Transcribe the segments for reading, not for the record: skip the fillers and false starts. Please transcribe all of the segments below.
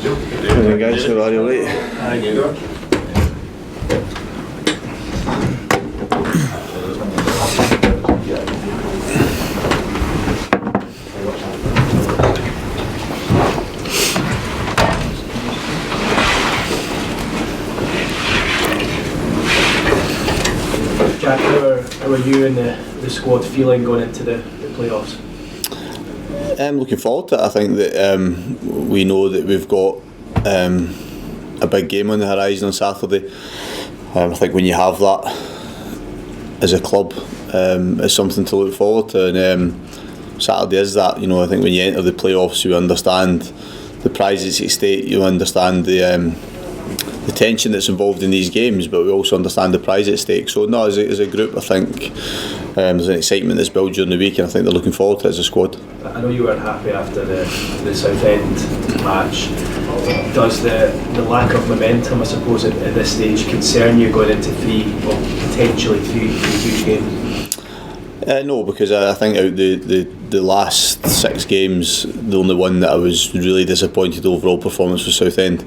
Morning guys, how are you? All right? Hi, you. Jack, how are you and the squad feeling going into the playoffs? I'm looking forward to it. I think that we know that we've got a big game on the horizon on Saturday. I think when you have that as a club, it's something to look forward to, and Saturday is that. You know, I think when you enter the playoffs, you understand the prizes at stake. You understand the tension that's involved in these games, but we also understand the prize at stake. So no, as a group, I think there's an excitement that's built during the week, and I think they're looking forward to it as a squad. I know you weren't happy after the Southend match. Does the lack of momentum, I suppose, at this stage concern you going into potentially three huge games? No, because I think out the last 6 games, the only one that I was really disappointed overall performance was Southend.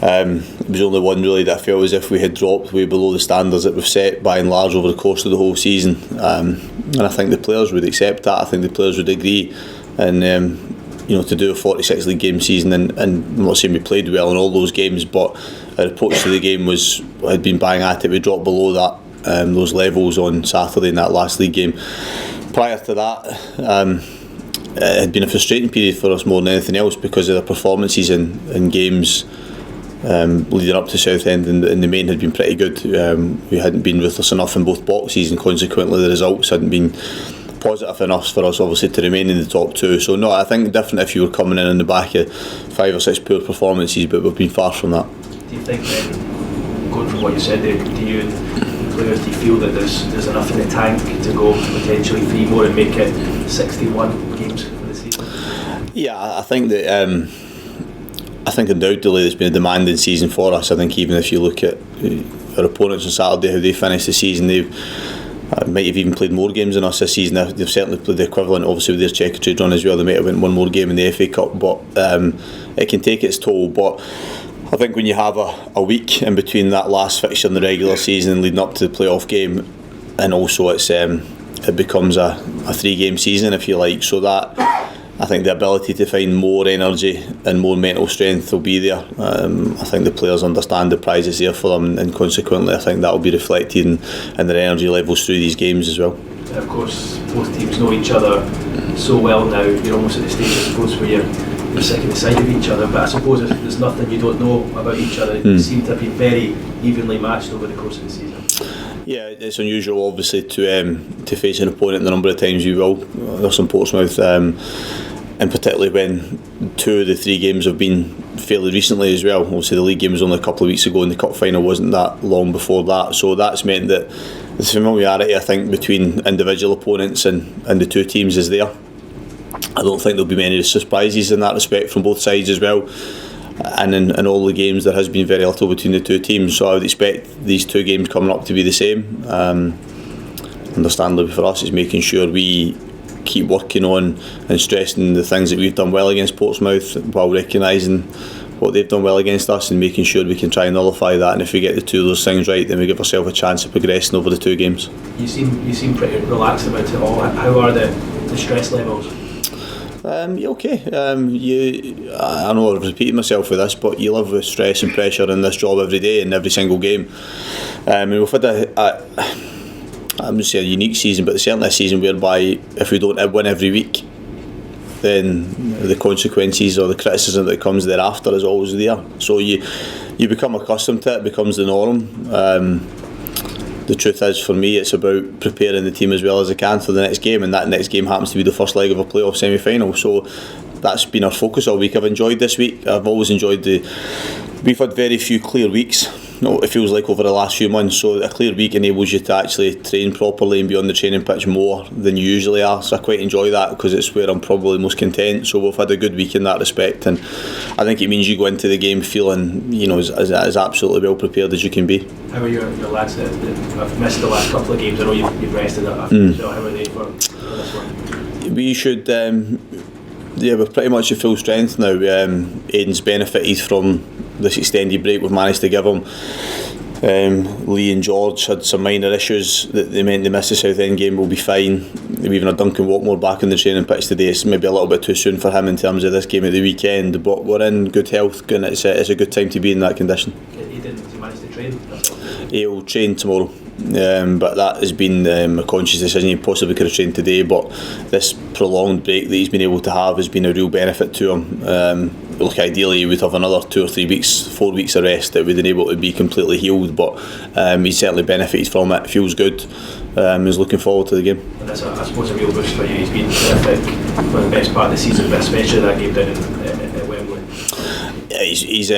It was the only one really that I felt as if we had dropped way below the standards that we've set by and large over the course of the whole season, and I think the players would accept that. I think the players would agree, and to do a 46 league game season, and I'm not saying we played well in all those games, but our approach to the game had been bang at it. We dropped below that those levels on Saturday in that last league game. Prior to that, it had been a frustrating period for us more than anything else because of the performances in games leading up to Southend, and the main had been pretty good. We hadn't been ruthless enough in both boxes, and consequently the results hadn't been positive enough for us obviously to remain in the top 2. So no, I think different if you were coming in on the back of 5 or 6 poor performances, but we've been far from that. Do you think then, going from what you said there, do you and the players, do you feel that there's enough in the tank to go potentially 3 more and make it 61 games for the season? Yeah, I think that I think undoubtedly there's been a demanding season for us. I think even if you look at our opponents on Saturday, how they finished the season, they might have even played more games than us this season. They've certainly played the equivalent, obviously with their Checkatrade run as well. They might have won one more game in the FA Cup, but it can take its toll. But I think when you have a week in between that last fixture in the regular season leading up to the playoff game, and also it becomes a 3-game season if you like, so that I think the ability to find more energy and more mental strength will be there. I think the players understand the prize is there for them, and consequently I think that will be reflected in their energy levels through these games as well. And of course, both teams know each other so well now. You're almost at the stage, I suppose, where you're sick of the sight of each other, but I suppose if there's nothing you don't know about each other, you seem to have been very evenly matched over the course of the season. Yeah, it's unusual obviously to face an opponent the number of times you will. There's some Portsmouth, and particularly when 2 of the 3 games have been fairly recently as well. Obviously the league game was only a couple of weeks ago, and the cup final wasn't that long before that, so that's meant that the familiarity I think between individual opponents and the 2 teams is there. I don't think there'll be many surprises in that respect from both sides as well, and in all the games there has been very little between the 2 teams, so I would expect these 2 games coming up to be the same. Understandably for us, it's making sure we keep working on and stressing the things that we've done well against Portsmouth while recognising what they've done well against us, and making sure we can try and nullify that, and if we get the 2 of those things right, then we give ourselves a chance of progressing over the 2 games. You seem pretty relaxed about it all. How are the stress levels? Okay. I know I've repeated myself with this, but you live with stress and pressure in this job every day and every single game. And we've had I wouldn't say a unique season, but certainly a season whereby if we don't win every week, then the consequences or the criticism that comes thereafter is always there. So you become accustomed to it, it becomes the norm. The truth is, for me, it's about preparing the team as well as I can for the next game, and that next game happens to be the first leg of a playoff semi-final. So that's been our focus all week. I've enjoyed this week. I've always enjoyed we've had very few clear weeks. It feels like over the last few months, so a clear week enables you to actually train properly and be on the training pitch more than you usually are, so I quite enjoy that because it's where I'm probably most content. So we've had a good week in that respect, and I think it means you go into the game feeling as absolutely well prepared as you can be. How are your lads that have missed the last couple of games? I know you've rested after, so how are they for this one? We should Yeah, we're pretty much at full strength now. Aidan's benefited from this extended break we've managed to give him. Lee and George had some minor issues that they meant they missed the Southend game. Will be fine. We've even had Duncan Watmore back on the training pitch today. It's maybe a little bit too soon for him in terms of this game at the weekend, but we're in good health and it's a good time to be in that condition. He didn't manage to train? He'll train tomorrow. But that has been a conscious decision. He possibly could have trained today, but this prolonged break that he's been able to have has been a real benefit to him. Look, ideally he would have another 2 or 3 weeks, 4 weeks of rest that we'd been able to be completely healed, but he's certainly benefited from it. Feels good. He's looking forward to the game. And that's I suppose a real boost for you. He's been terrific for the best part of the season, but especially that game down at Wembley. Yeah, he's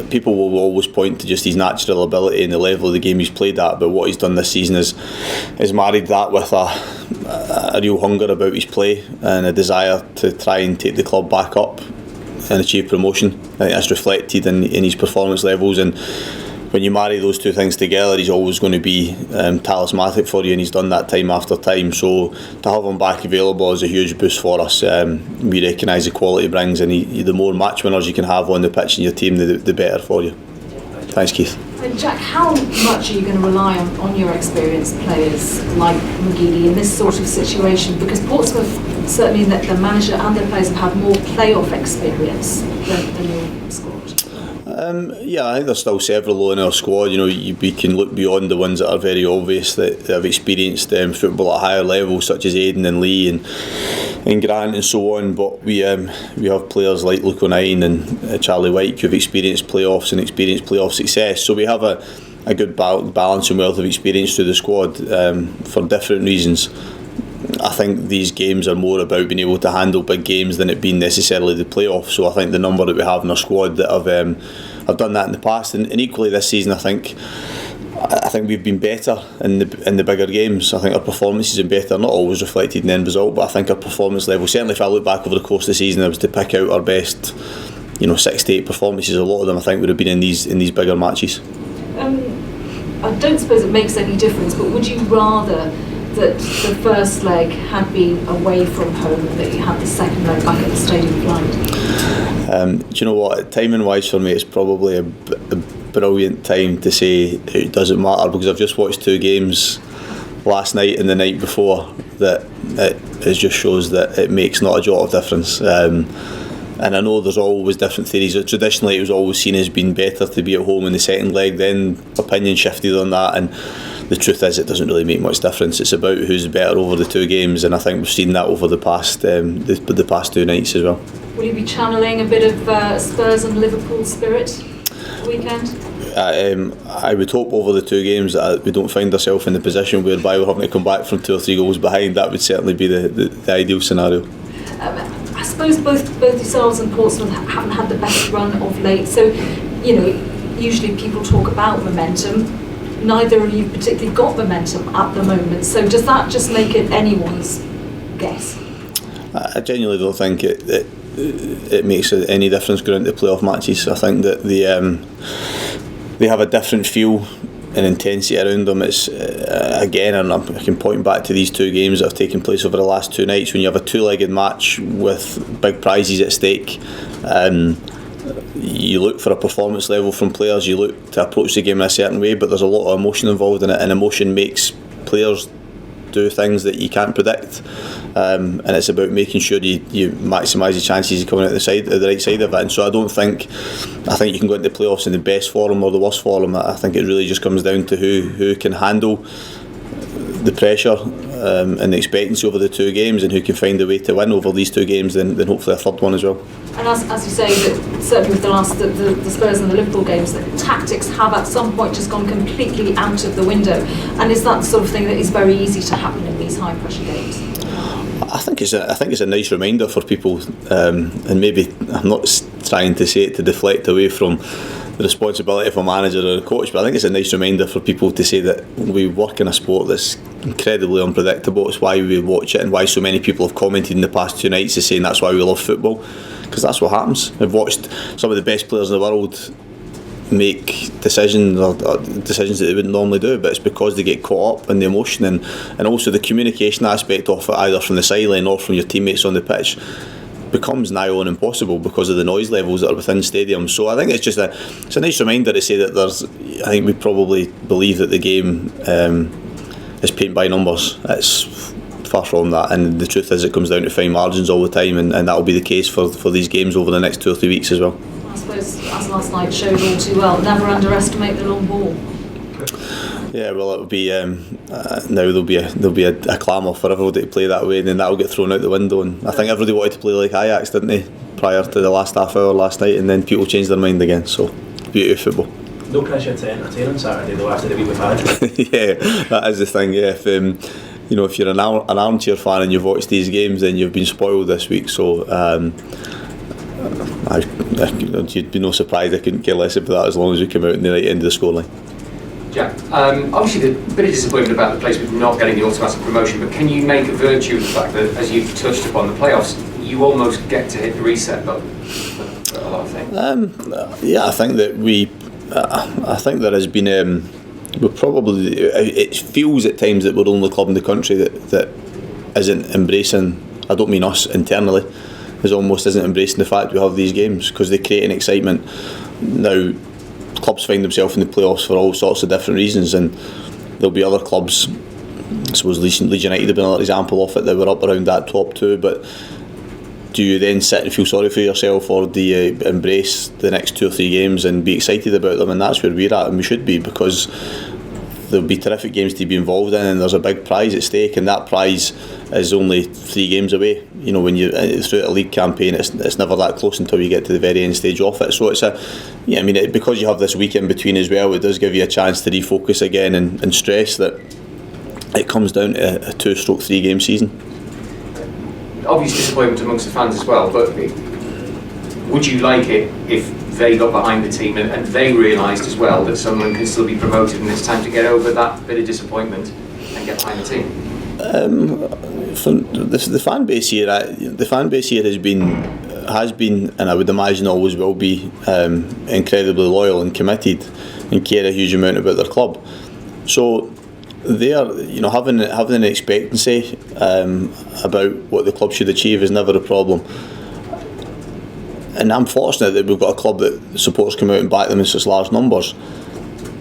people will always point to just his natural ability and the level of the game he's played at, but what he's done this season is married that with a real hunger about his play and a desire to try and take the club back up and achieve promotion. I think that's reflected in his performance levels, and when you marry those two things together, he's always going to be talismanic for you, and he's done that time after time. So to have him back available is a huge boost for us. We recognise the quality he brings, and the more match winners you can have on the pitch in your team, the better for you. Thanks, Keith. Jack, how much are you going to rely on your experienced players like McGeady in this sort of situation? Because Portsmouth, certainly the manager and their players have had more playoff experience than your squad. Yeah, I think there's still several in our squad. We can look beyond the ones that are very obvious that have experienced football at higher levels, such as Aidan and Lee and Grant and so on. But we have players like Luke O'Nien and Charlie White who've experienced playoffs and experienced playoff success. So we have a good balance and wealth of experience through the squad for different reasons. I think these games are more about being able to handle big games than it being necessarily the playoffs. So I think the number that we have in our squad that have done that in the past, and equally this season, I think we've been better in the bigger games. I think our performances have been better, not always reflected in the end result, but I think our performance level, certainly if I look back over the course of the season, I was to pick out our best 6 to 8 performances. A lot of them I think would have been in these bigger matches. I don't suppose it makes any difference, but would you rather that the first leg had been away from home, that you had the second leg back at the Stadium of Light? Do you know what? Timing wise for me, it's probably a brilliant time to say it doesn't matter, because I've just watched 2 games last night and the night before that it just shows that it makes not a jot of difference. And I know there's always different theories. Traditionally, it was always seen as being better to be at home in the second leg. Then opinion shifted on that, and the truth is it doesn't really make much difference. It's about who's better over the 2 games, and I think we've seen that over the past 2 nights as well. Will you be channeling a bit of Spurs and Liverpool spirit the weekend? I would hope over the 2 games that we don't find ourselves in the position whereby we're having to come back from 2 or 3 goals behind. That would certainly be the ideal scenario. I suppose both yourselves and Portsmouth haven't had the best run of late, so usually people talk about momentum. Neither of you particularly got momentum at the moment, so does that just make it anyone's guess? I genuinely don't think it makes any difference going into playoff matches. I think that they have a different feel and intensity around them. It's again, and I can point back to these 2 games that have taken place over the last 2 nights. When you have a 2-legged match with big prizes at stake, you look for a performance level from players, you look to approach the game in a certain way, but there's a lot of emotion involved in it, and emotion makes players do things that you can't predict, and it's about making sure you maximise the chances of coming out the right side of it. And so I think you can go into playoffs in the best form or the worst form. I think it really just comes down to who can handle the pressure and the expectancy over the 2 games, and who can find a way to win over these 2 games, then hopefully a third one as well. And as you say, that certainly with the Spurs and the Liverpool games, that tactics have at some point just gone completely out of the window. And is that the sort of thing that is very easy to happen in these high pressure games? I think it's a nice reminder for people, and maybe I'm not trying to say it to deflect away from the responsibility of a manager or a coach, but I think it's a nice reminder for people to say that we work in a sport that's incredibly unpredictable. It's why we watch it, and why so many people have commented in the past 2 nights as saying that's why we love football, because that's what happens. I've watched some of the best players in the world make decisions that they wouldn't normally do, but it's because they get caught up in the emotion and also the communication aspect of it, either from the sideline or from your teammates on the pitch. becomes nigh on impossible because of the noise levels that are within stadiums. So I think it's just it's a nice reminder to say that I think we probably believe that the game is paint by numbers. It's far from that, and the truth is it comes down to fine margins all the time, and that will be the case for these games over the next 2 or 3 weeks as well. I suppose, as last night showed all too well, never underestimate the long ball. Yeah, well, it'll be now there'll be a clamour for everybody to play that way, and then that'll get thrown out the window. And I think everybody wanted to play like Ajax, didn't they, prior to the last half hour last night, and then people changed their mind again. So, beauty of football. No pressure to entertain on Saturday though after the week we've had. Yeah, that is the thing. Yeah, if you're an armchair fan and you've watched these games, then you've been spoiled this week. So you'd be no surprise I couldn't care less about that as long as we come out in the right end of the scoreline. Jack, obviously there's a bit of disappointment about the place with not getting the automatic promotion, but can you make a virtue of the fact that, as you've touched upon, the playoffs, you almost get to hit the reset button for a lot of things? Yeah, I think that I think there has been we're probably, it feels at times that we're the only club in the country that isn't embracing, I don't mean us internally, almost isn't embracing the fact we have these games, because they create an excitement. Now, clubs find themselves in the playoffs for all sorts of different reasons, and there'll be other clubs, I suppose Leeds United have been another example of it, that were up around that top two, but do you then sit and feel sorry for yourself, or do you embrace the next 2 or 3 games and be excited about them? And that's where we're at, and we should be, because there'll be terrific games to be involved in, and there's a big prize at stake, and that prize is only 3 games away. You know, when you're throughout a league campaign, it's never that close until you get to the very end stage of it. So it's because you have this week in between as well, it does give you a chance to refocus again and stress that it comes down to a 2/3 game season. Obvious disappointment amongst the fans as well, but would you like it if they got behind the team and they realised as well that someone can still be promoted and it's time to get over that bit of disappointment and get behind the team? The fan base here has been, and I would imagine always will be, incredibly loyal and committed and care a huge amount about their club. So they are, having an expectancy about what the club should achieve is never a problem. And I'm fortunate that we've got a club that supporters come out and back them in such large numbers.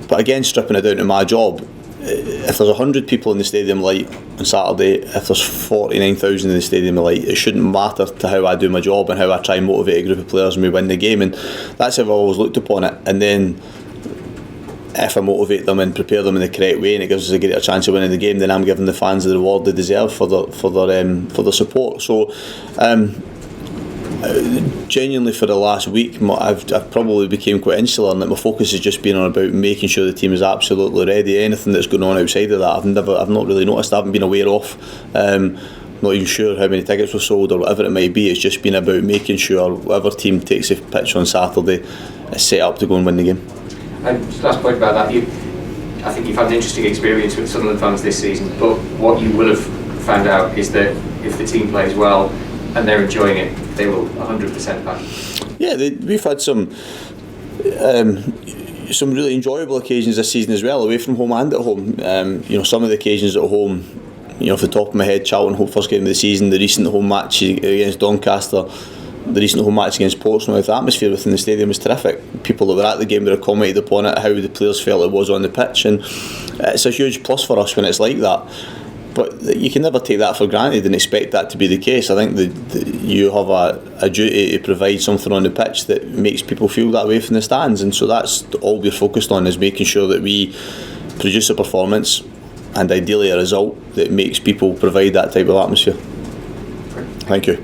But again, stripping it down to my job, if there's 100 people in the Stadium Light on Saturday, if there's 49,000 in the Stadium Light, it shouldn't matter to how I do my job and how I try and motivate a group of players and we win the game. And that's how I've always looked upon it. And then if I motivate them and prepare them in the correct way and it gives us a greater chance of winning the game, then I'm giving the fans the reward they deserve for their support. So genuinely, for the last week, I've probably became quite insular, and that my focus has just been on about making sure the team is absolutely ready. Anything that's going on outside of that, I've not really noticed. I haven't been aware of. Not even sure how many tickets were sold or whatever it might be. It's just been about making sure whatever team takes the pitch on Saturday is set up to go and win the game. And just last point about that, I think you've had an interesting experience with Sunderland fans this season, but what you will have found out is that if the team plays well and they're enjoying it, they will 100% back. Yeah, we've had some really enjoyable occasions this season as well, away from home and at home. Some of the occasions at home, off the top of my head, Charlton home first game of the season, the recent home match against Doncaster, the recent home match against Portsmouth, the atmosphere within the stadium was terrific. People that were at the game were commented upon it, how the players felt it was on the pitch, and it's a huge plus for us when it's like that. But you can never take that for granted and expect that to be the case. I think that you have a duty to provide something on the pitch that makes people feel that way from the stands, and so that's all we're focused on, is making sure that we produce a performance and ideally a result that makes people provide that type of atmosphere. Thank you.